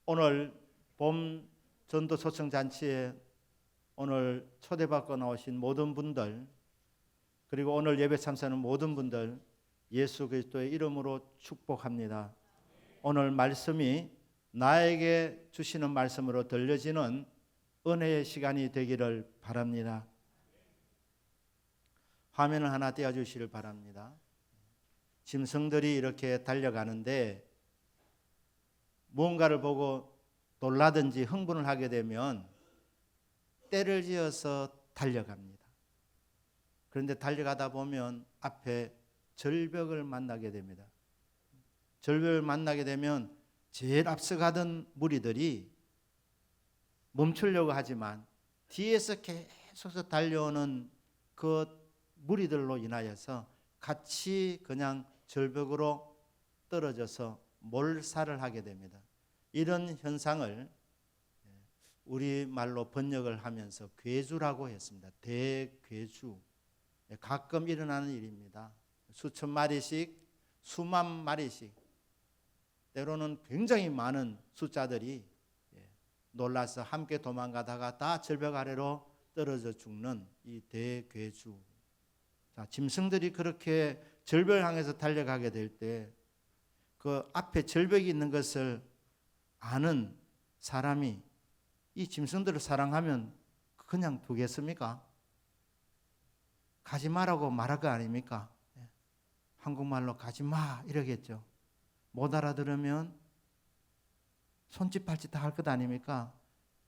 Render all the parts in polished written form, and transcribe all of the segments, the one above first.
오늘 봄 전도 초청 잔치에 오늘 초대받고 나오신 모든 분들, 그리고 오늘 예배 참석하는 모든 분들 예수 그리스도의 이름으로 축복합니다. 오늘 말씀이 나에게 주시는 말씀으로 들려지는 은혜의 시간이 되기를 바랍니다. 화면을 하나 띄워주시길 바랍니다. 짐승들이 이렇게 달려가는데 무언가를 보고 놀라든지 흥분을 하게 되면 떼를 지어서 달려갑니다. 그런데 달려가다 보면 앞에 절벽을 만나게 됩니다. 절벽을 만나게 되면 제일 앞서 가던 무리들이 멈추려고 하지만 뒤에서 계속 달려오는 그 무리들로 인하여서 같이 그냥 절벽으로 떨어져서 몰살을 하게 됩니다. 이런 현상을 우리말로 번역을 하면서 괴주라고 했습니다. 대괴주. 가끔 일어나는 일입니다. 수천 마리씩, 수만 마리씩, 때로는 굉장히 많은 숫자들이 놀라서 함께 도망가다가 다 절벽 아래로 떨어져 죽는 이 대괴주. 자, 짐승들이 그렇게 절벽을 향해서 달려가게 될 때 그 앞에 절벽이 있는 것을 아는 사람이 이 짐승들을 사랑하면 그냥 두겠습니까? 가지 마라고 말할 거 아닙니까? 한국말로 가지 마 이러겠죠. 못 알아들으면 손짓 발짓 다 할 것 아닙니까?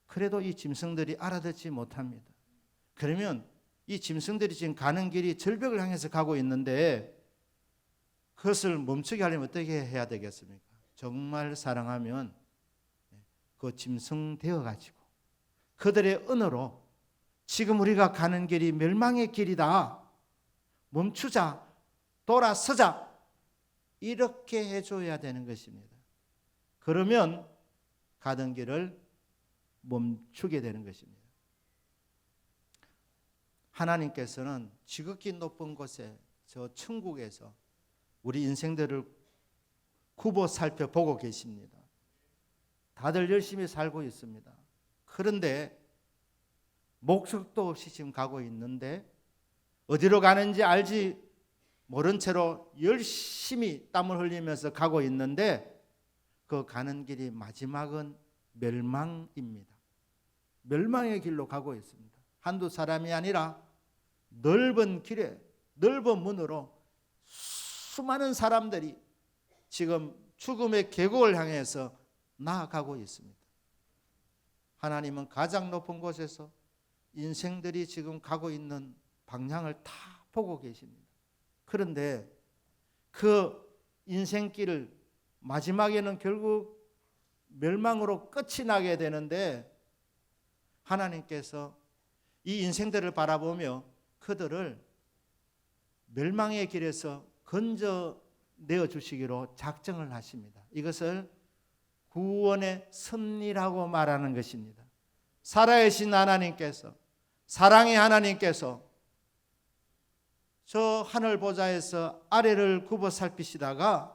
그래도 이 짐승들이 알아듣지 못합니다. 그러면 이 짐승들이 지금 가는 길이 절벽을 향해서 가고 있는데 그것을 멈추게 하려면 어떻게 해야 되겠습니까? 정말 사랑하면 그 짐승 되어가지고 그들의 언어로 지금 우리가 가는 길이 멸망의 길이다, 멈추자, 돌아서자, 이렇게 해줘야 되는 것입니다. 그러면 가던 길을 멈추게 되는 것입니다. 하나님께서는 지극히 높은 곳에 저 천국에서 우리 인생들을 굽어 살펴보고 계십니다. 다들 열심히 살고 있습니다. 그런데 목적도 없이 지금 가고 있는데 어디로 가는지 알지 모른 채로 열심히 땀을 흘리면서 가고 있는데 그 가는 길이 마지막은 멸망입니다. 멸망의 길로 가고 있습니다. 한두 사람이 아니라 넓은 길에 넓은 문으로 수많은 사람들이 지금 죽음의 계곡을 향해서 나아가고 있습니다. 하나님은 가장 높은 곳에서 인생들이 지금 가고 있는 방향을 다 보고 계십니다. 그런데 그 인생길을 마지막에는 결국 멸망으로 끝이 나게 되는데 하나님께서 이 인생들을 바라보며 그들을 멸망의 길에서 건져내어 주시기로 작정을 하십니다. 이것을 구원의 섭리라고 말하는 것입니다. 살아계신 하나님께서, 사랑의 하나님께서 저 하늘 보좌에서 아래를 굽어 살피시다가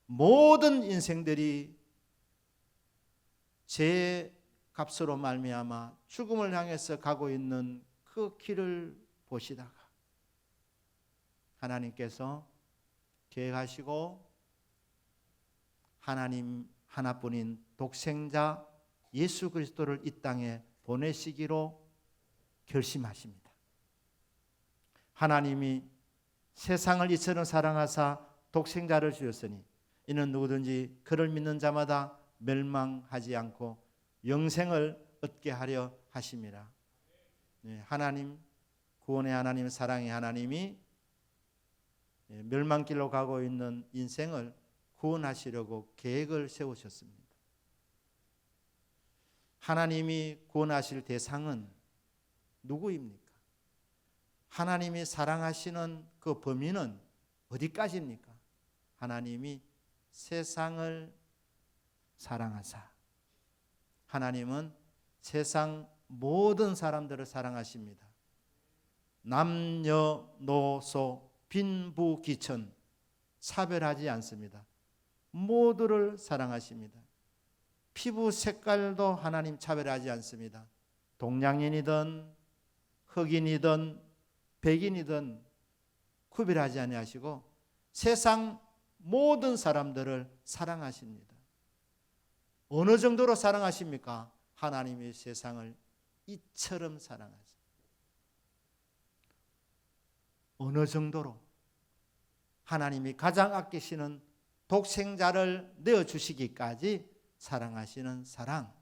모든 인생들이 제 값으로 말미암아 죽음을 향해서 가고 있는 그 길을 보시다가 하나님께서 계획하시고 하나님 하나뿐인 독생자 예수 그리스도를 이 땅에 보내시기로 결심하십니다. 하나님이 세상을 이처럼 사랑하사 독생자를 주셨으니 이는 누구든지 그를 믿는 자마다 멸망하지 않고 영생을 얻게 하려 하심이라. 하나님, 구원의 하나님, 사랑의 하나님이 멸망길로 가고 있는 인생을 구원하시려고 계획을 세우셨습니다. 하나님이 구원하실 대상은 누구입니까? 하나님이 사랑하시는 그 범위는 어디까지입니까? 하나님이 세상을 사랑하사, 하나님은 세상 모든 사람들을 사랑하십니다. 남녀노소 빈부귀천 차별하지 않습니다. 모두를 사랑하십니다. 피부 색깔도 하나님 차별하지 않습니다. 동양인이든 흑인이든 백인이든 구별하지 아니하시고 세상 모든 사람들을 사랑하십니다. 어느 정도로 사랑하십니까? 하나님이 세상을 이처럼 사랑하십니다. 어느 정도로? 하나님이 가장 아끼시는 독생자를 내어주시기까지 사랑하시는 사랑,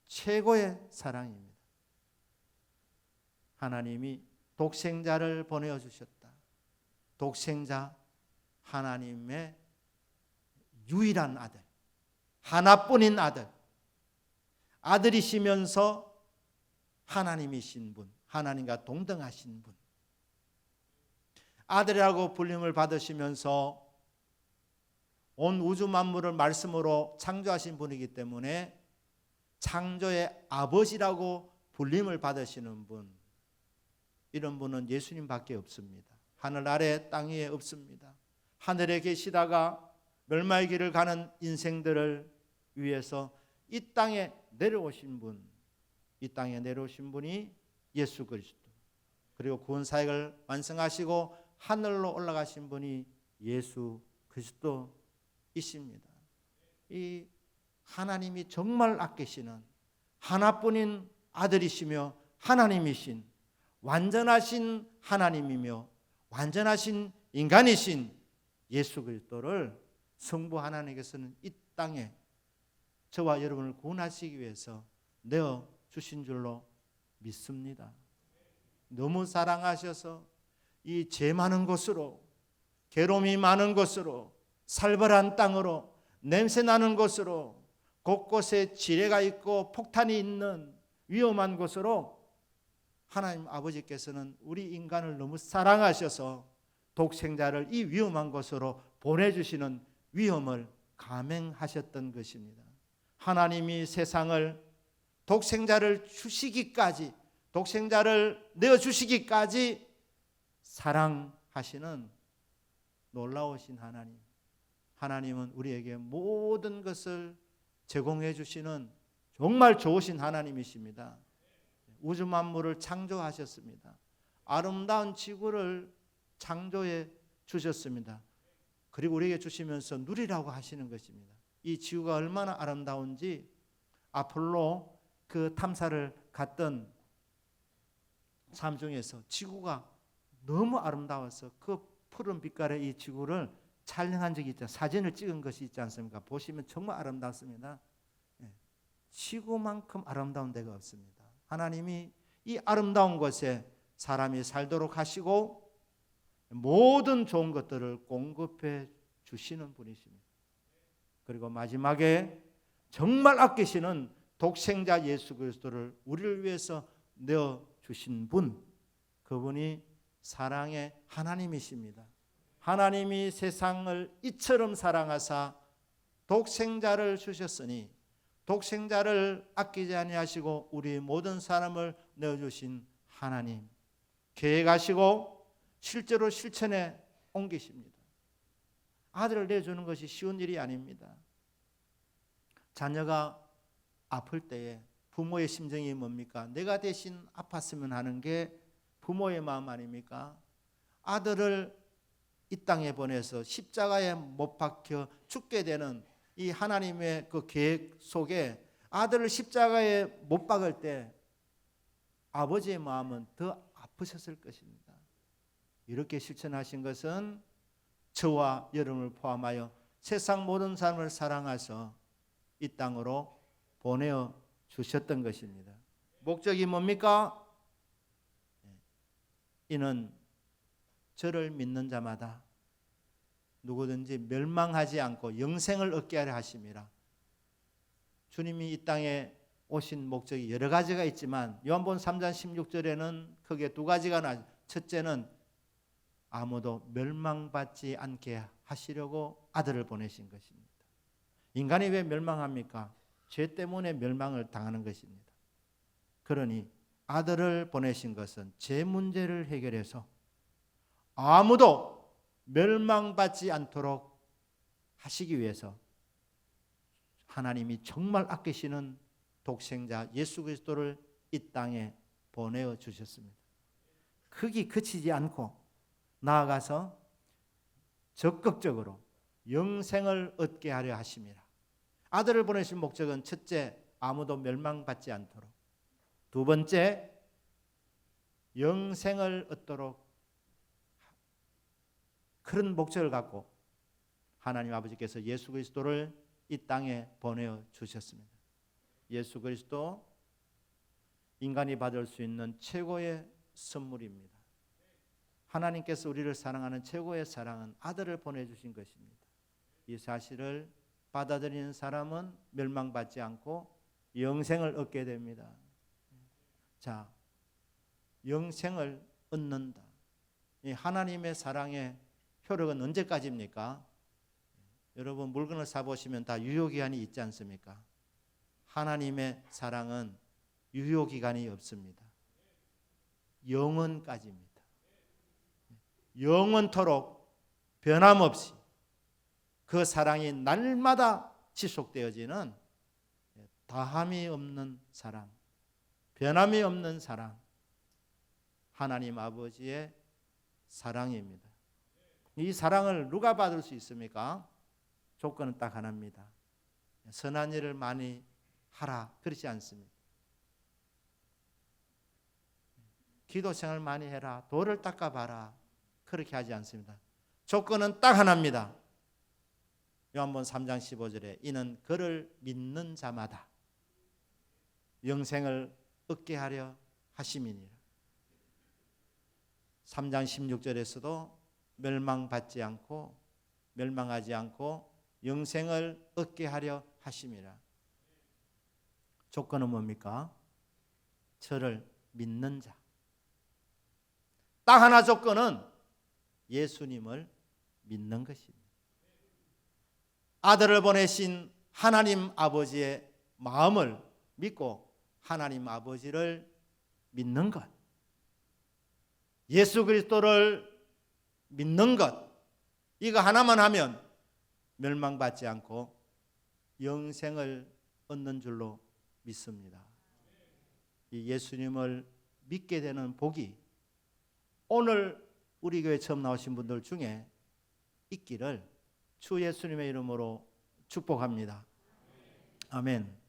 최고의 사랑입니다. 하나님이 독생자를 보내주셨다. 독생자, 하나님의 유일한 아들, 하나뿐인 아들, 아들이시면서 하나님이신 분, 하나님과 동등하신 분, 아들이라고 불림을 받으시면서 온 우주 만물을 말씀으로 창조하신 분이기 때문에 창조의 아버지라고 불림을 받으시는 분, 이런 분은 예수님밖에 없습니다. 하늘 아래 땅 위에 없습니다. 하늘에 계시다가 멸망의 길을 가는 인생들을 위해서 이 땅에 내려오신 분, 이 땅에 내려오신 분이 예수 그리스도, 그리고 구원 사역을 완성하시고 하늘로 올라가신 분이 예수 그리스도이십니다. 이 하나님이 정말 아끼시는 하나뿐인 아들이시며 하나님이신 완전하신 하나님이며 완전하신 인간이신 예수 그리스도를 성부 하나님께서는 이 땅에 저와 여러분을 구원하시기 위해서 내어주신 줄로 믿습니다. 너무 사랑하셔서 이 죄 많은 곳으로, 괴로움이 많은 곳으로, 살벌한 땅으로, 냄새 나는 곳으로, 곳곳에 지뢰가 있고 폭탄이 있는 위험한 곳으로 하나님 아버지께서는 우리 인간을 너무 사랑하셔서 독생자를 이 위험한 곳으로 보내주시는 위험을 감행하셨던 것입니다. 하나님이 세상을 독생자를 주시기까지, 독생자를 내어주시기까지 사랑하시는 놀라우신 하나님, 하나님은 우리에게 모든 것을 제공해 주시는 정말 좋으신 하나님이십니다. 우주 만물을 창조하셨습니다. 아름다운 지구를 창조해 주셨습니다. 그리고 우리에게 주시면서 누리라고 하시는 것입니다. 이 지구가 얼마나 아름다운지 아폴로 그 탐사를 갔던 삶 중에서 지구가 너무 아름다워서 그 푸른 빛깔의 이 지구를 촬영한 적이 있죠. 사진을 찍은 것이 있지 않습니까? 보시면 정말 아름답습니다. 지구만큼 아름다운 데가 없습니다. 하나님이 이 아름다운 곳에 사람이 살도록 하시고 모든 좋은 것들을 공급해 주시는 분이십니다. 그리고 마지막에 정말 아끼시는 독생자 예수 그리스도를 우리를 위해서 내어주신 분, 그분이 사랑의 하나님이십니다. 하나님이 세상을 이처럼 사랑하사 독생자를 주셨으니 독생자를 아끼지 아니하시고 우리 모든 사람을 내어주신 하나님, 계획하시고 실제로 실천에 옮기십니다. 아들을 내주는 것이 쉬운 일이 아닙니다. 자녀가 아플 때에 부모의 심정이 뭡니까? 내가 대신 아팠으면 하는 게 부모의 마음 아닙니까? 아들을 이 땅에 보내서 십자가에 못 박혀 죽게 되는 이 하나님의 그 계획 속에 아들을 십자가에 못 박을 때 아버지의 마음은 더 아프셨을 것입니다. 이렇게 실천하신 것은 저와 여러분을 포함하여 세상 모든 사람을 사랑하셔 이 땅으로 보내어 주셨던 것입니다. 목적이 뭡니까? 이는 저를 믿는 자마다 누구든지 멸망하지 않고 영생을 얻게 하려 하심이라. 주님이 이 땅에 오신 목적이 여러 가지가 있지만 요한복음 3장 16절에는 크게 두 가지가 나죠. 첫째는 아무도 멸망받지 않게 하시려고 아들을 보내신 것입니다. 인간이 왜 멸망합니까? 죄 때문에 멸망을 당하는 것입니다. 그러니 아들을 보내신 것은 죄 문제를 해결해서 아무도 멸망받지 않도록 하시기 위해서 하나님이 정말 아끼시는 독생자 예수 그리스도를 이 땅에 보내어 주셨습니다. 거기 그치지 않고 나아가서 적극적으로 영생을 얻게 하려 하심이라. 아들을 보내신 목적은 첫째, 아무도 멸망받지 않도록, 두 번째, 영생을 얻도록, 그런 목적을 갖고 하나님 아버지께서 예수 그리스도를 이 땅에 보내어 주셨습니다. 예수 그리스도, 인간이 받을 수 있는 최고의 선물입니다. 하나님께서 우리를 사랑하는 최고의 사랑은 아들을 보내주신 것입니다. 이 사실을 받아들이는 사람은 멸망받지 않고 영생을 얻게 됩니다. 자, 영생을 얻는다. 이 하나님의 사랑의 효력은 언제까지입니까? 여러분 물건을 사보시면 다 유효기간이 있지 않습니까? 하나님의 사랑은 유효기간이 없습니다. 영원까지입니다. 영원토록 변함없이 그 사랑이 날마다 지속되어지는 다함이 없는 사랑, 변함이 없는 사랑, 하나님 아버지의 사랑입니다. 이 사랑을 누가 받을 수 있습니까? 조건은 딱 하나입니다. 선한 일을 많이 하라, 그렇지 않습니다. 기도 생활 많이 해라, 돌을 닦아봐라, 그렇게 하지 않습니다. 조건은 딱 하나입니다. 요한복음 3장 15절에 이는 그를 믿는 자마다 영생을 얻게 하려 하심이니라. 3장 16절에서도 멸망하지 않고 영생을 얻게 하려 하심이라. 조건은 뭡니까? 저를 믿는 자. 딱 하나 조건은 예수님을 믿는 것입니다. 아들을 보내신 하나님 아버지의 마음을 믿고 하나님 아버지를 믿는 것, 예수 그리스도를 믿는 것, 이거 하나만 하면 멸망받지 않고 영생을 얻는 줄로 믿습니다. 이 예수님을 믿게 되는 복이 오늘 우리 교회 처음 나오신 분들 중에 있기를 주 예수님의 이름으로 축복합니다. 아멘.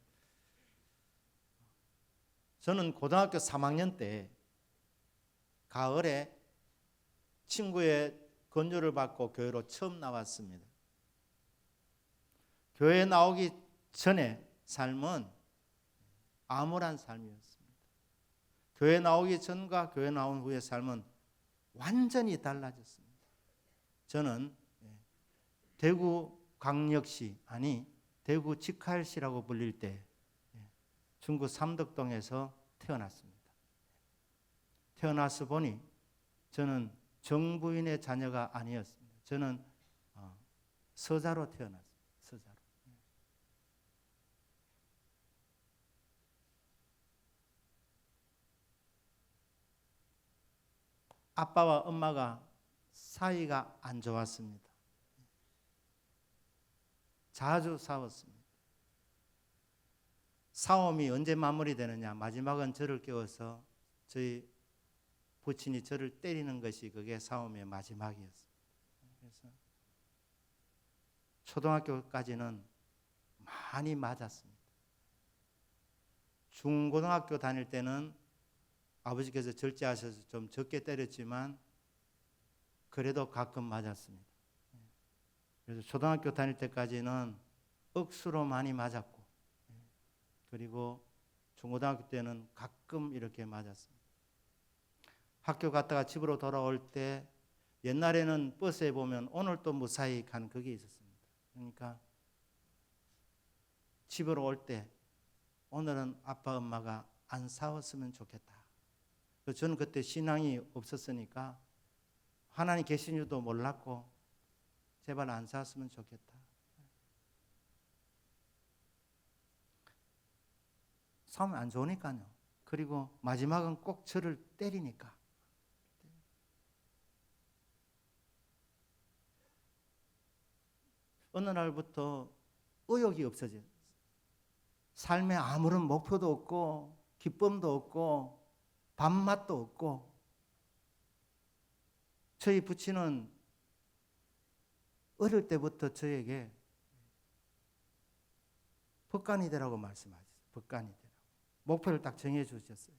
저는 고등학교 3학년 때 가을에 친구의 권유를 받고 교회로 처음 나왔습니다. 교회에 나오기 전에 삶은 암울한 삶이었습니다. 교회 나오기 전과 교회 나온 후의 삶은 완전히 달라졌습니다. 저는 대구 광역시, 대구 직할시라고 불릴 때 중구 삼덕동에서 태어났습니다. 태어나서 보니 저는 정부인의 자녀가 아니었습니다. 저는 서자로 태어났습니다. 서자로. 아빠와 엄마가 사이가 안 좋았습니다. 자주 싸웠습니다. 싸움이 언제 마무리되느냐? 마지막은 저를 깨워서 저희 부친이 저를 때리는 것이 그게 싸움의 마지막이었습니다. 그래서 초등학교까지는 많이 맞았습니다. 중고등학교 다닐 때는 아버지께서 절제하셔서 좀 적게 때렸지만 그래도 가끔 맞았습니다. 그래서 초등학교 다닐 때까지는 억수로 많이 맞았고, 그리고 중고등학교 때는 가끔 이렇게 맞았습니다. 학교 갔다가 집으로 돌아올 때 옛날에는 버스에 보면 오늘 또 무사히 간 그게 있었습니다. 그러니까 집으로 올 때 오늘은 아빠 엄마가 안 싸웠으면 좋겠다. 저는 그때 신앙이 없었으니까 하나님 계신 줄도 몰랐고 제발 안 싸웠으면 좋겠다. 싸우면 안 좋으니까요. 그리고 마지막은 꼭 저를 때리니까. 어느 날부터 의욕이 없어졌어요. 삶에 아무런 목표도 없고 기쁨도 없고 밥맛도 없고, 저희 부친은 어릴 때부터 저에게 법관이 되라고 말씀하셨어요. 법관이 되라고. 목표를 딱 정해 주셨어요.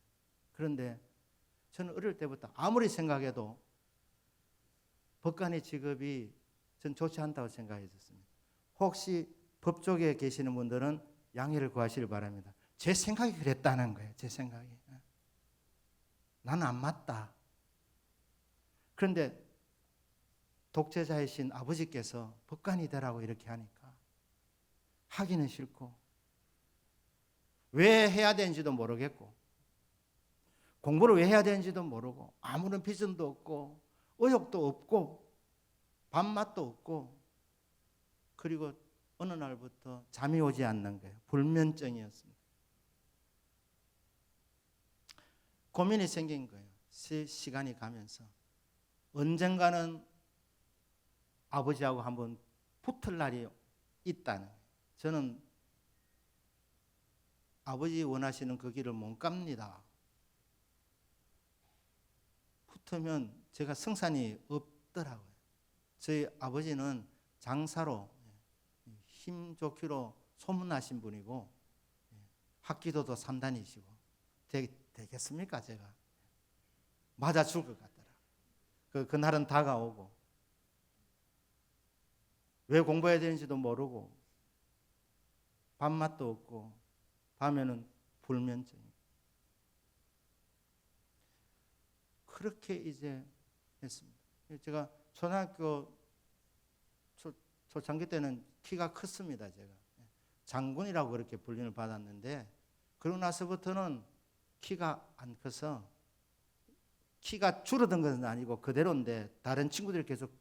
그런데 저는 어릴 때부터 아무리 생각해도 법관의 직업이 전 좋지 않다고 생각했었습니다. 혹시 법 쪽에 계시는 분들은 양해를 구하시길 바랍니다. 제 생각이 그랬다는 거예요. 제 생각이. 나는 안 맞다. 그런데 독재자이신 아버지께서 법관이 되라고 이렇게 하니까 하기는 싫고, 왜 해야 되는지도 모르겠고, 공부를 왜 해야 되는지도 모르고, 아무런 비전도 없고 의욕도 없고 밥맛도 없고, 그리고 어느 날부터 잠이 오지 않는 거예요. 불면증이었습니다. 고민이 생긴 거예요. 시간이 가면서 언젠가는 아버지하고 한번 붙을 날이 있다는 거예요. 저는 아버지 원하시는 그 길을 못 갑니다. 붙으면 제가 성산이 없더라고요. 저희 아버지는 장사로 힘 좋기로 소문나신 분이고, 학기도도 3단이시고 되겠습니까? 제가 맞아 죽을 것 같더라. 그날은 다가오고, 왜 공부해야 되는지도 모르고 밥맛도 없고 밤에는 불면증. 그렇게 이제 했습니다. 제가 초등학교 초창기 때는 키가 컸습니다. 제가 장군이라고 그렇게 불림을 받았는데, 그러고 나서부터는 키가 안 커서, 키가 줄어든 것은 아니고 그대로인데 다른 친구들이 계속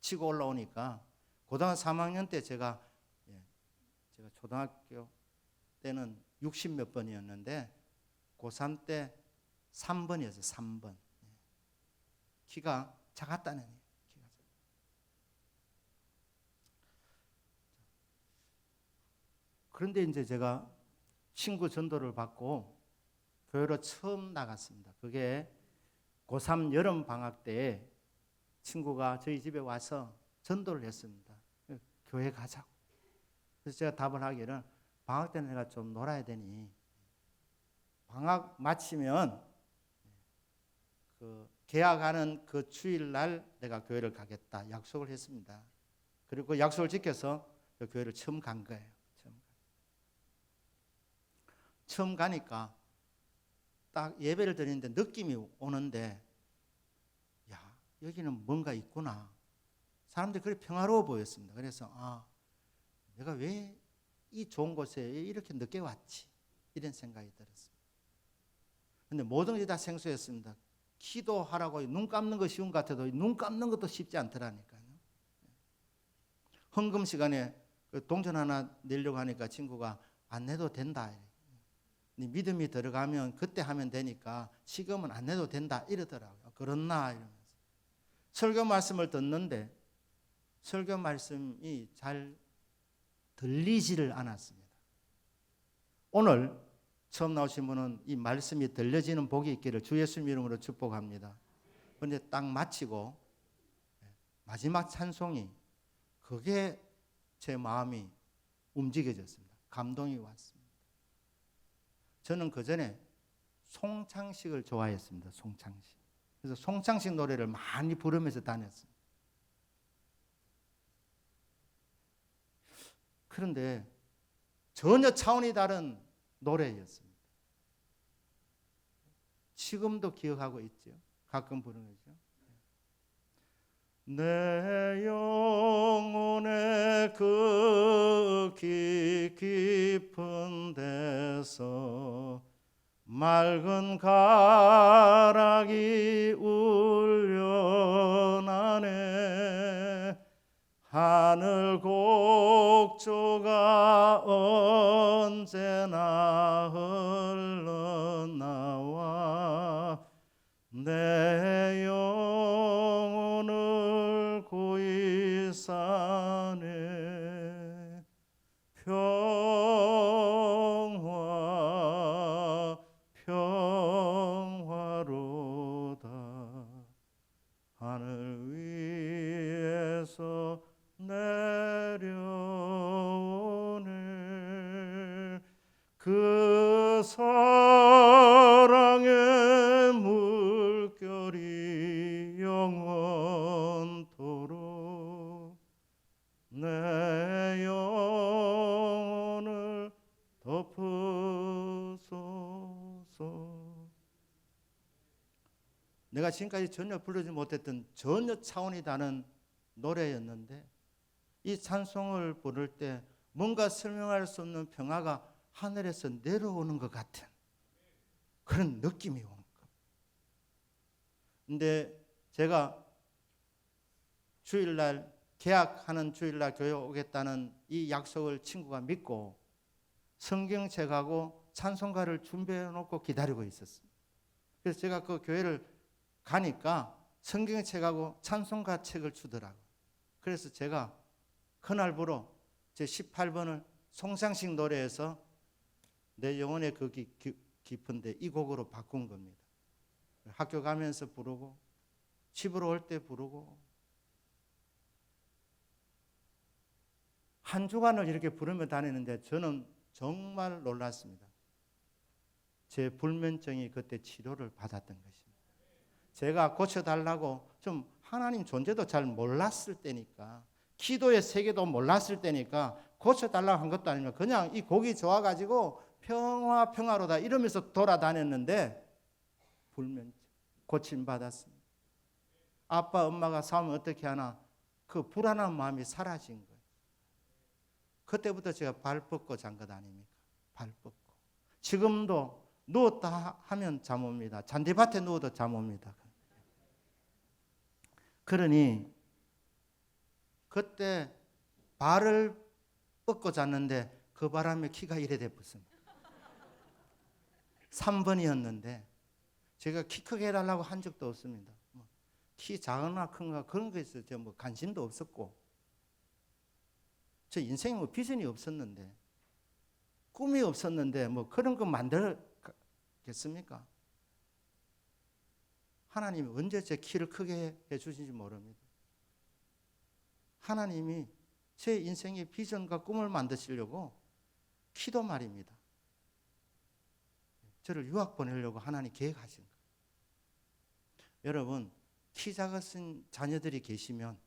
치고 올라오니까 고등학교 3학년 때 제가 초등학교 때는 60 몇 번이었는데 고3 때 3번이었어요. 3번. 키가 작았다는 얘기예요. 그런데 이제 제가 친구 전도를 받고 교회로 처음 나갔습니다. 그게 고3 여름 방학 때 친구가 저희 집에 와서 전도를 했습니다. 교회 가자고. 그래서 제가 답을 하기를, 방학 때는 내가 좀 놀아야 되니 방학 마치면 개학하는 그 주일날 내가 교회를 가겠다 약속을 했습니다. 그리고 그 약속을 지켜서 그 교회를 처음 간 거예요. 처음 가니까 딱 예배를 드리는데 느낌이 오는데, 야, 여기는 뭔가 있구나. 사람들이 그렇게 평화로워 보였습니다. 그래서 내가 왜 이 좋은 곳에 이렇게 늦게 왔지? 이런 생각이 들었습니다. 그런데 모든 것이 다 생소했습니다. 기도하라고 눈 감는 거 쉬운 것 같아도 눈 감는 것도 쉽지 않더라니까요. 헌금 시간에 동전 하나 내려고 하니까 친구가 안 내도 된다. 네 믿음이 들어가면 그때 하면 되니까 지금은 안 내도 된다 이러더라고요. 그렇나 이러면서 설교 말씀을 듣는데 설교 말씀이 잘 들리지를 않았습니다. 오늘 처음 나오신 분은 이 말씀이 들려지는 복이 있기를 주 예수님 이름으로 축복합니다. 그런데 딱 마치고 마지막 찬송이, 그게 제 마음이 움직여졌습니다. 감동이 왔습니다. 저는 그전에 송창식을 좋아했습니다. 송창식. 그래서 송창식 노래를 많이 부르면서 다녔습니다. 그런데 전혀 차원이 다른 노래였습니다. 지금도 기억하고 있죠. 가끔 부르는 거죠. 내 영혼의 그 깊은 데서 맑은 가락이 울려나네. 하늘 곡조가 언제나 흘러나와 내 영혼을 고이 사네. 그 사랑의 물결이 영원토록 내 영혼을 덮으소서. 내가 지금까지 전혀 부르지 못했던 전혀 차원이 다른 노래였는데 이 찬송을 부를 때 뭔가 설명할 수 없는 평화가 하늘에서 내려오는 것 같은 그런 느낌이 오는 것. 근데 제가 주일날 계약하는 주일날 교회 오겠다는 이 약속을 친구가 믿고 성경책하고 찬송가를 준비해 놓고 기다리고 있었어요. 그래서 제가 그 교회를 가니까 성경책하고 찬송가 책을 주더라고요. 그래서 제가 그날부로 제 18번을 송상식 노래에서 내 영혼의 그 깊은데 이 곡으로 바꾼 겁니다. 학교 가면서 부르고 집으로 올 때 부르고 한 주간을 이렇게 부르며 다니는데 저는 정말 놀랐습니다. 제 불면증이 그때 치료를 받았던 것입니다. 제가 고쳐달라고 좀 하나님 존재도 잘 몰랐을 때니까 기도의 세계도 몰랐을 때니까 고쳐달라고 한 것도 아니고 그냥 이 곡이 좋아가지고 평화로다 이러면서 돌아다녔는데 불면증 고침받았습니다. 아빠 엄마가 싸우면 어떻게 하나 그 불안한 마음이 사라진 거예요. 그때부터 제가 발 뻗고 잔 것 아닙니까? 발 뻗고. 지금도 누웠다 하면 잠 옵니다. 잔디밭에 누워도 잠 옵니다. 그러니 그때 발을 뻗고 잤는데 그 바람에 키가 이래 됐습니다. 3번이었는데 제가 키 크게 해달라고 한 적도 없습니다. 키 작거나 큰가 그런 거에 있어서 뭐 관심도 없었고 저 인생에 뭐 비전이 없었는데 꿈이 없었는데 뭐 그런 거 만들겠습니까? 하나님이 언제 제 키를 크게 해주신지 모릅니다. 하나님이 제 인생의 비전과 꿈을 만드시려고 키도 말입니다. 저를 유학 보내려고 하나님 계획하신 거예요. 여러분 키 작으신 자녀들이 계시면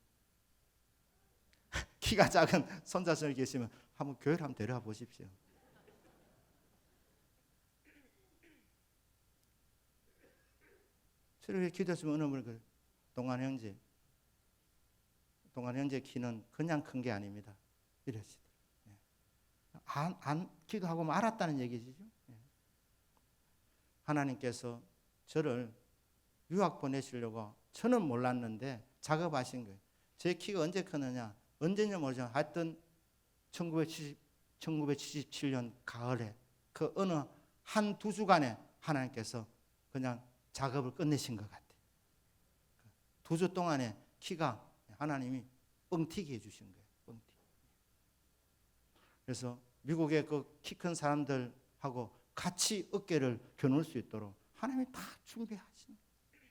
키가 작은 손자손이 계시면 한번 교회를 한번 데려와 보십시오. 저를 기도했으면 어느 분 동안 형제 키는 그냥 큰 게 아닙니다. 이랬습니다. 안 기도하고 알았다는 얘기죠. 하나님께서 저를 유학 보내시려고 저는 몰랐는데 작업하신 거예요. 제 키가 언제 크느냐? 언제냐 모르죠. 하여튼 1977년 가을에 그 어느 한 두 주간에 하나님께서 그냥 작업을 끝내신 것 같아요. 2주 동안에 키가 하나님이 뻥튀기 해주신 거예요. 뻥튀기. 그래서 미국의 그 키 큰 사람들하고 같이 어깨를 겨눌 수 있도록 하나님이 다 준비하신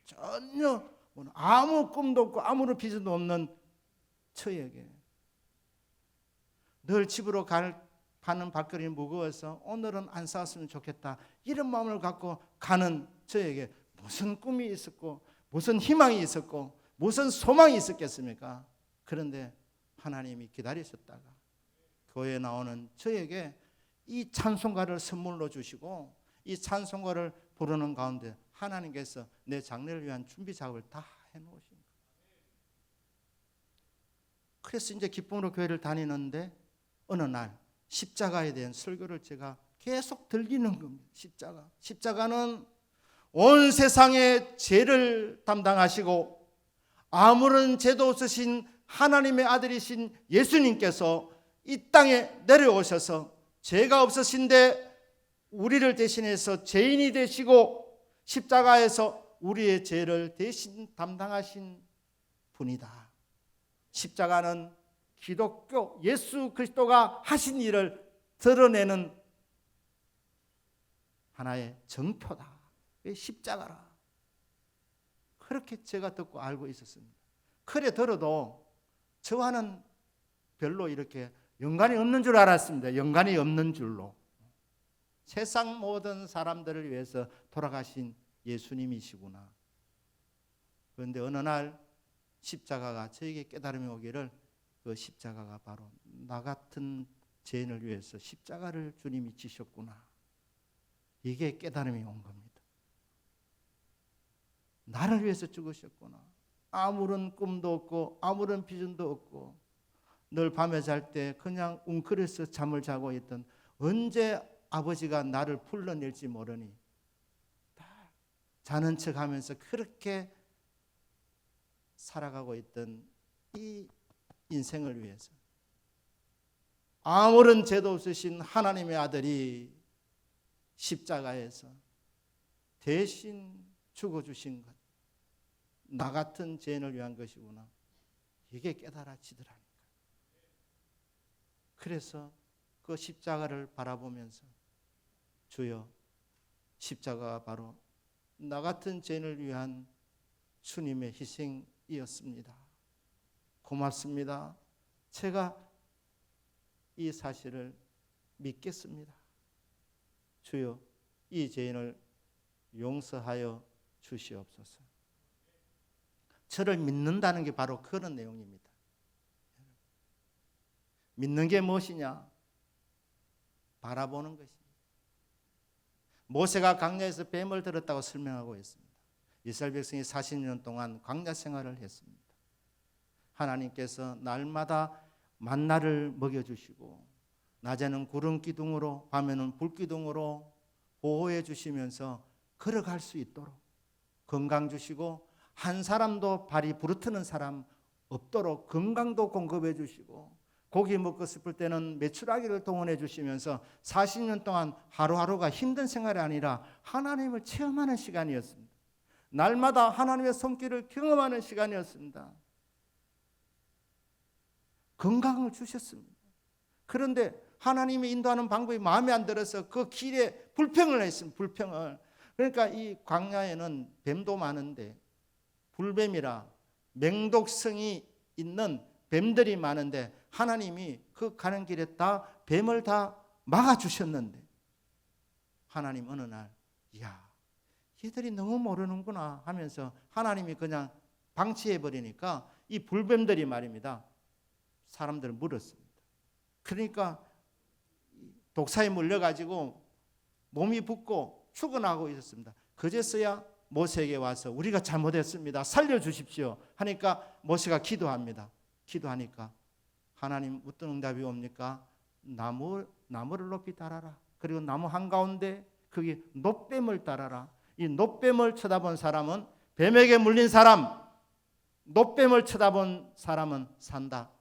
전혀 아무 꿈도 없고 아무런 비전도 없는 저에게 늘 집으로 가는 발걸음이 무거워서 오늘은 안 싸웠으면 좋겠다 이런 마음을 갖고 가는 저에게 무슨 꿈이 있었고 무슨 희망이 있었고 무슨 소망이 있었겠습니까? 그런데 하나님이 기다리셨다가 교회에 나오는 저에게 이 찬송가를 선물로 주시고 이 찬송가를 부르는 가운데 하나님께서 내 장래를 위한 준비 작업을 다 해놓으신 거예요. 그래서 이제 기쁨으로 교회를 다니는데 어느 날 십자가에 대한 설교를 제가 계속 들리는 겁니다. 십자가는 온 세상의 죄를 담당하시고 아무런 죄도 없으신 하나님의 아들이신 예수님께서 이 땅에 내려오셔서 죄가 없으신데 우리를 대신해서 죄인이 되시고 십자가에서 우리의 죄를 대신 담당하신 분이다. 십자가는 기독교 예수 그리스도가 하신 일을 드러내는 하나의 정표다. 십자가라. 그렇게 제가 듣고 알고 있었습니다. 그래 들어도 저와는 별로 이렇게 연관이 없는 줄 알았습니다. 연관이 없는 줄로. 세상 모든 사람들을 위해서 돌아가신 예수님이시구나. 그런데 어느 날 십자가가 저에게 깨달음이 오기를, 그 십자가가 바로 나 같은 죄인을 위해서 십자가를 주님이 지셨구나. 이게 깨달음이 온 겁니다. 나를 위해서 죽으셨구나. 아무런 꿈도 없고 아무런 비전도 없고 늘 밤에 잘 때 그냥 웅크려서 잠을 자고 있던, 언제 아버지가 나를 불러낼지 모르니 다 자는 척하면서 그렇게 살아가고 있던 이 인생을 위해서 아무런 죄도 없으신 하나님의 아들이 십자가에서 대신 죽어주신 것, 나 같은 죄인을 위한 것이구나. 이게 깨달아지더라니까. 그래서 그 십자가를 바라보면서, 주여, 십자가가 바로 나 같은 죄인을 위한 주님의 희생이었습니다. 고맙습니다. 제가 이 사실을 믿겠습니다. 주여, 이 죄인을 용서하여 주시옵소서. 저를 믿는다는 게 바로 그런 내용입니다. 믿는 게 무엇이냐? 바라보는 것입니다. 모세가 광야에서 뱀을 들었다고 설명하고 있습니다. 이스라엘 백성이 40년 동안 광야 생활을 했습니다. 하나님께서 날마다 만나를 먹여주시고 낮에는 구름 기둥으로 밤에는 불 기둥으로 보호해 주시면서 걸어갈 수 있도록 건강 주시고, 한 사람도 발이 부르트는 사람 없도록 건강도 공급해 주시고, 고기 먹고 싶을 때는 메추라기를 동원해 주시면서 40년 동안 하루하루가 힘든 생활이 아니라 하나님을 체험하는 시간이었습니다. 날마다 하나님의 손길을 경험하는 시간이었습니다. 건강을 주셨습니다. 그런데 하나님이 인도하는 방법이 마음에 안 들어서 그 길에 불평을 했습니다. 불평을. 그러니까 이 광야에는 뱀도 많은데 불뱀이라 맹독성이 있는 뱀들이 많은데 하나님이 그 가는 길에 다 뱀을 다 막아주셨는데, 하나님 어느 날, 이야, 얘들이 너무 모르는구나 하면서 하나님이 그냥 방치해버리니까 이 불뱀들이 말입니다, 사람들을 물었습니다. 그러니까 독사에 물려가지고 몸이 붓고 죽어나고 있었습니다. 그제서야 모세에게 와서 우리가 잘못했습니다, 살려주십시오 하니까 모세가 기도합니다. 기도하니까 하나님 어떤 응답이 옵니까? 나무를 높이 달아라. 그리고 나무 한가운데 거기 놋뱀을 달아라. 이 놋뱀을 쳐다본 사람은, 뱀에게 물린 사람, 놋뱀을 쳐다본 사람은 산다.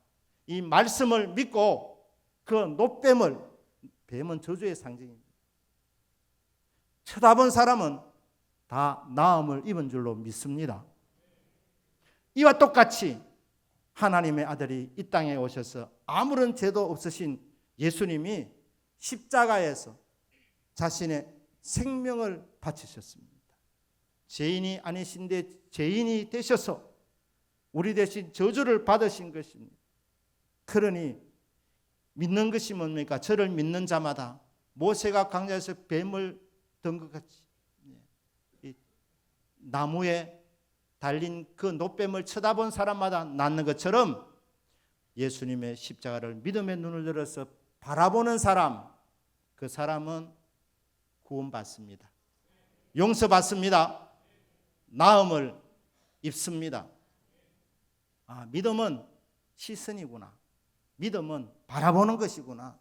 이 말씀을 믿고 그 놋뱀을, 뱀은 저주의 상징입니다, 쳐다본 사람은 다 나음을 입은 줄로 믿습니다. 이와 똑같이 하나님의 아들이 이 땅에 오셔서 아무런 죄도 없으신 예수님이 십자가에서 자신의 생명을 바치셨습니다. 죄인이 아니신데 죄인이 되셔서 우리 대신 저주를 받으신 것입니다. 그러니 믿는 것이 뭡니까? 저를 믿는 자마다 모세가 광야에서 뱀을 든 것 같이 나무에 달린 그 놋뱀을 쳐다본 사람마다 낫는 것처럼 예수님의 십자가를 믿음의 눈을 들어서 바라보는 사람, 그 사람은 구원받습니다. 용서받습니다. 나음을 입습니다. 아, 믿음은 시선이구나. 믿음은 바라보는 것이구나.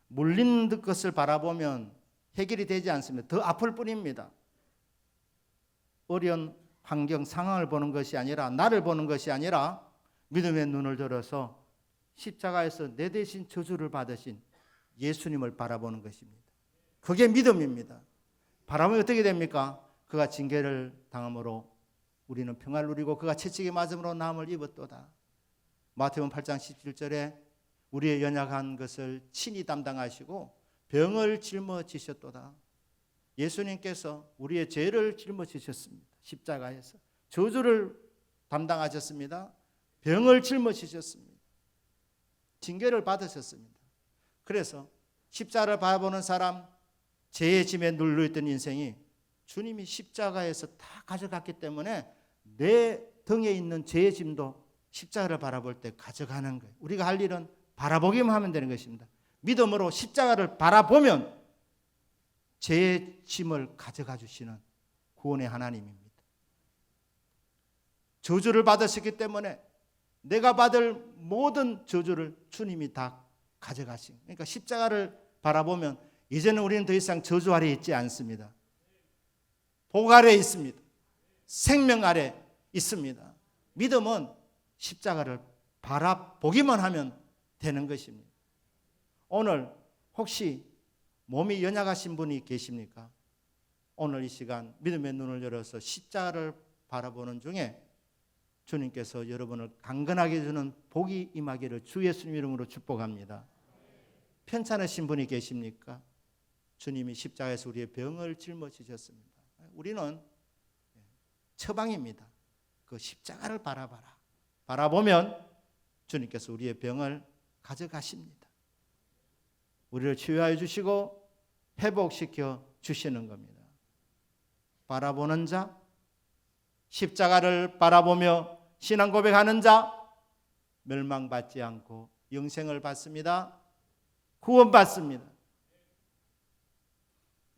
물린 것을 바라보면 해결이 되지 않습니다. 더 아플 뿐입니다. 어려운 환경 상황을 보는 것이 아니라, 나를 보는 것이 아니라 믿음의 눈을 들어서 십자가에서 내 대신 저주를 받으신 예수님을 바라보는 것입니다. 그게 믿음입니다. 바라보면 어떻게 됩니까? 그가 징계를 당함으로 우리는 평화를 누리고 그가 채찍에 맞음으로 나음을 입었도다. 마태복음 8장 17절에 우리의 연약한 것을 친히 담당하시고 병을 짊어지셨도다. 예수님께서 우리의 죄를 짊어지셨습니다. 십자가에서 저주를 담당하셨습니다. 병을 짊어지셨습니다. 징계를 받으셨습니다. 그래서 십자가를 바라보는 사람, 죄의 짐에 눌려있던 인생이 주님이 십자가에서 다 가져갔기 때문에 내 등에 있는 죄의 짐도 십자가를 바라볼 때 가져가는 거예요. 우리가 할 일은 바라보기만 하면 되는 것입니다. 믿음으로 십자가를 바라보면 죄의 짐을 가져가 주시는 구원의 하나님입니다. 저주를 받으셨기 때문에 내가 받을 모든 저주를 주님이 다 가져가신, 그러니까 십자가를 바라보면 이제는 우리는 더 이상 저주 아래 있지 않습니다. 복 아래 있습니다. 생명 아래 있습니다. 믿음은 십자가를 바라보기만 하면 되는 것입니다. 오늘 혹시 몸이 연약하신 분이 계십니까? 오늘 이 시간 믿음의 눈을 열어서 십자가를 바라보는 중에 주님께서 여러분을 강건하게 해주는 복이 임하기를 주 예수님 이름으로 축복합니다. 편찮으신 분이 계십니까? 주님이 십자가에서 우리의 병을 짊어지셨습니다. 우리는 처방입니다. 그 십자가를 바라봐라. 바라보면 주님께서 우리의 병을 가져가십니다. 우리를 치유하여 주시고 회복시켜 주시는 겁니다. 바라보는 자, 십자가를 바라보며 신앙 고백하는 자, 멸망받지 않고 영생을 받습니다. 구원받습니다.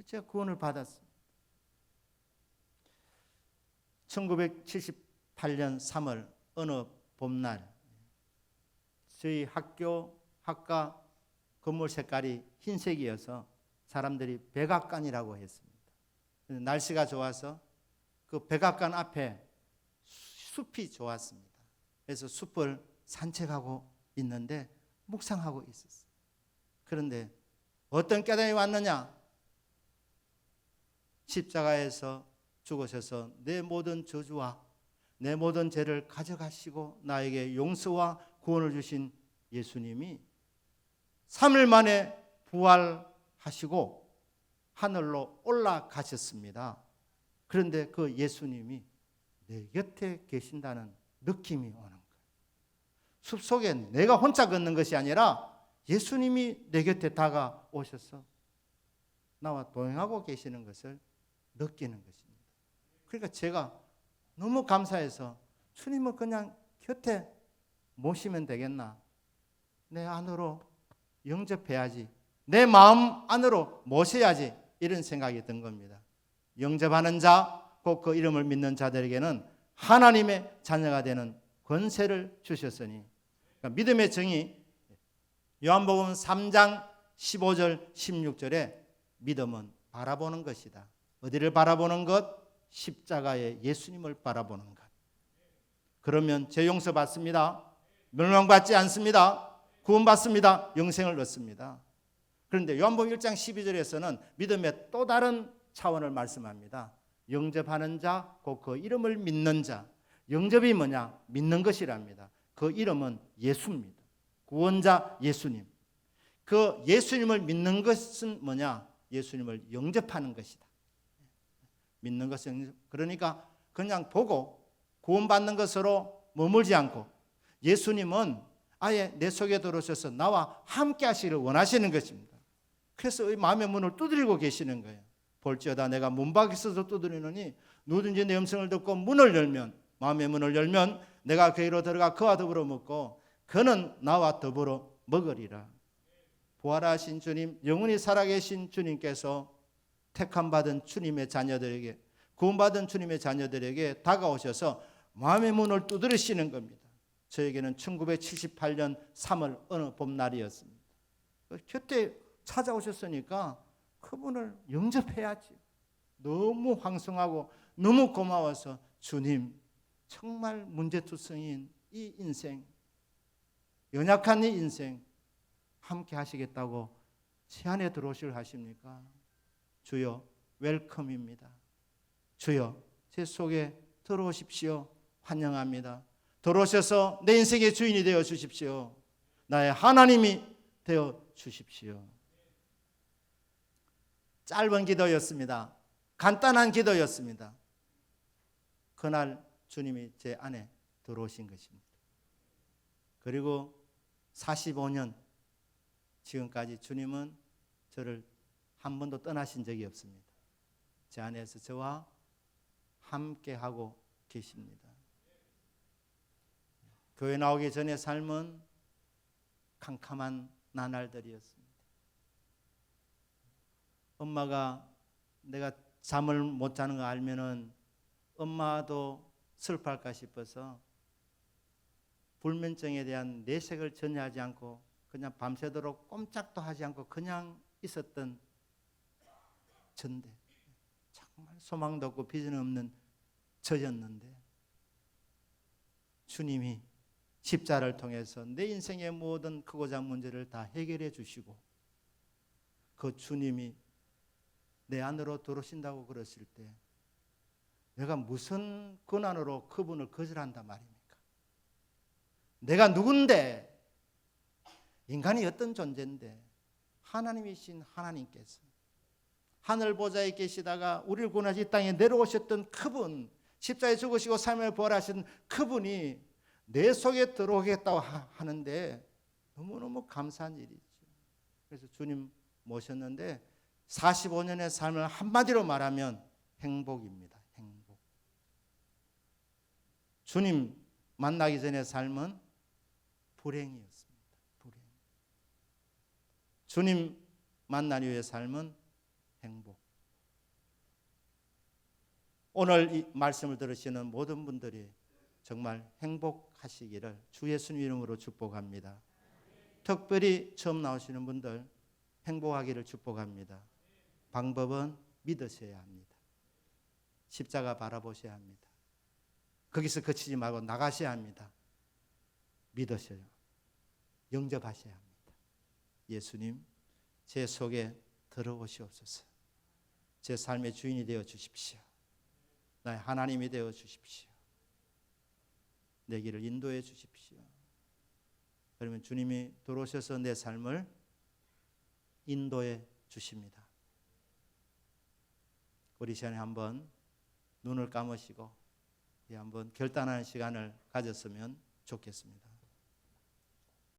제가 구원을 받았습니다. 1978년 3월 어느 봄날 저희 학과 건물 색깔이 흰색이어서 사람들이 백악관이라고 했습니다. 날씨가 좋아서 그 백악관 앞에 숲이 좋았습니다. 그래서 숲을 산책하고 있는데 묵상하고 있었어요. 그런데 어떤 깨달음이 왔느냐? 십자가에서 죽으셔서 내 모든 저주와 내 모든 죄를 가져가시고 나에게 용서와 구원을 주신 예수님이 3일 만에 부활하시고 하늘로 올라가셨습니다. 그런데 그 예수님이 내 곁에 계신다는 느낌이 오는 거예요. 숲속에 내가 혼자 걷는 것이 아니라 예수님이 내 곁에 다가오셔서 나와 동행하고 계시는 것을 느끼는 것입니다. 그러니까 제가 너무 감사해서 주님은 그냥 곁에 모시면 되겠나? 내 안으로 영접해야지. 내 마음 안으로 모셔야지. 이런 생각이 든 겁니다. 영접하는 자, 곧 그 이름을 믿는 자들에게는 하나님의 자녀가 되는 권세를 주셨으니, 그러니까 믿음의 정의, 요한복음 3장 15절 16절에 믿음은 바라보는 것이다. 어디를 바라보는 것? 십자가의 예수님을 바라보는 것. 그러면 죄 용서 받습니다. 멸망받지 않습니다. 구원받습니다. 영생을 얻습니다. 그런데 요한복음 1장 12절에서는 믿음의 또 다른 차원을 말씀합니다. 영접하는 자, 곧 그 이름을 믿는 자. 영접이 뭐냐? 믿는 것이랍니다. 그 이름은 예수입니다. 구원자 예수님. 그 예수님을 믿는 것은 뭐냐? 예수님을 영접하는 것이다. 믿는 것은, 그러니까 그냥 보고 구원받는 것으로 머물지 않고 예수님은 아예 내 속에 들어오셔서 나와 함께 하시기를 원하시는 것입니다. 그래서 마음의 문을 두드리고 계시는 거예요. 볼지어다 내가 문 밖에서도 두드리노니 누구든지 내 음성을 듣고 문을 열면, 마음의 문을 열면 내가 그에게로 들어가 그와 더불어 먹고 그는 나와 더불어 먹으리라. 부활하신 주님, 영원히 살아계신 주님께서 택함받은 주님의 자녀들에게, 구원받은 주님의 자녀들에게 다가오셔서 마음의 문을 두드리시는 겁니다. 저에게는 1978년 3월 어느 봄날이었습니다. 곁에 찾아오셨으니까 그분을 영접해야지. 너무 황송하고 너무 고마워서 주님, 정말 문제투성이인 이 인생, 연약한 이 인생 함께 하시겠다고 제 안에 들어오실 하십니까? 주여, 웰컴입니다. 주여, 제 속에 들어오십시오. 환영합니다. 들어오셔서 내 인생의 주인이 되어 주십시오. 나의 하나님이 되어 주십시오. 짧은 기도였습니다. 간단한 기도였습니다. 그날 주님이 제 안에 들어오신 것입니다. 그리고 45년 지금까지 주님은 저를 한 번도 떠나신 적이 없습니다. 제 안에서 저와 함께하고 계십니다. 교회 나오기 전의 삶은 캄캄한 나날들이었습니다. 엄마가 내가 잠을 못 자는 거 알면은 엄마도 슬퍼할까 싶어서 불면증에 대한 내색을 전혀 하지 않고 그냥 밤새도록 꼼짝도 하지 않고 그냥 있었던 전데, 정말 소망도 없고 비전 없는 저였는데 주님이 십자를 통해서 내 인생의 모든 크고 작은 문제를 다 해결해 주시고 그 주님이 내 안으로 들어오신다고 그랬을 때 내가 무슨 권한으로 그분을 거절한단 말입니까? 내가 누군데, 인간이 어떤 존재인데 하나님이신 하나님께서 하늘 보좌에 계시다가 우리를 구원하시 이 땅에 내려오셨던 그분, 십자가에 죽으시고 삶을 부활하신 그분이 내 속에 들어오겠다고 하는데 너무너무 감사한 일이죠. 그래서 주님 모셨는데 45년의 삶을 한마디로 말하면 행복입니다. 행복. 주님 만나기 전의 삶은 불행이었습니다. 불행. 주님 만난 이후의 삶은 행복. 오늘 이 말씀을 들으시는 모든 분들이 정말 행복하시기를 주 예수님 이름으로 축복합니다. 특별히 처음 나오시는 분들 행복하기를 축복합니다. 방법은 믿으셔야 합니다. 십자가 바라보셔야 합니다. 거기서 그치지 말고 나가셔야 합니다. 믿으셔요. 영접하셔야 합니다. 예수님, 제 속에 들어오시옵소서. 제 삶의 주인이 되어 주십시오. 나의 하나님이 되어 주십시오. 내 길을 인도해 주십시오. 그러면 주님이 들어오셔서 내 삶을 인도해 주십니다. 우리 시간에 한번 눈을 감으시고 한번 결단하는 시간을 가졌으면 좋겠습니다.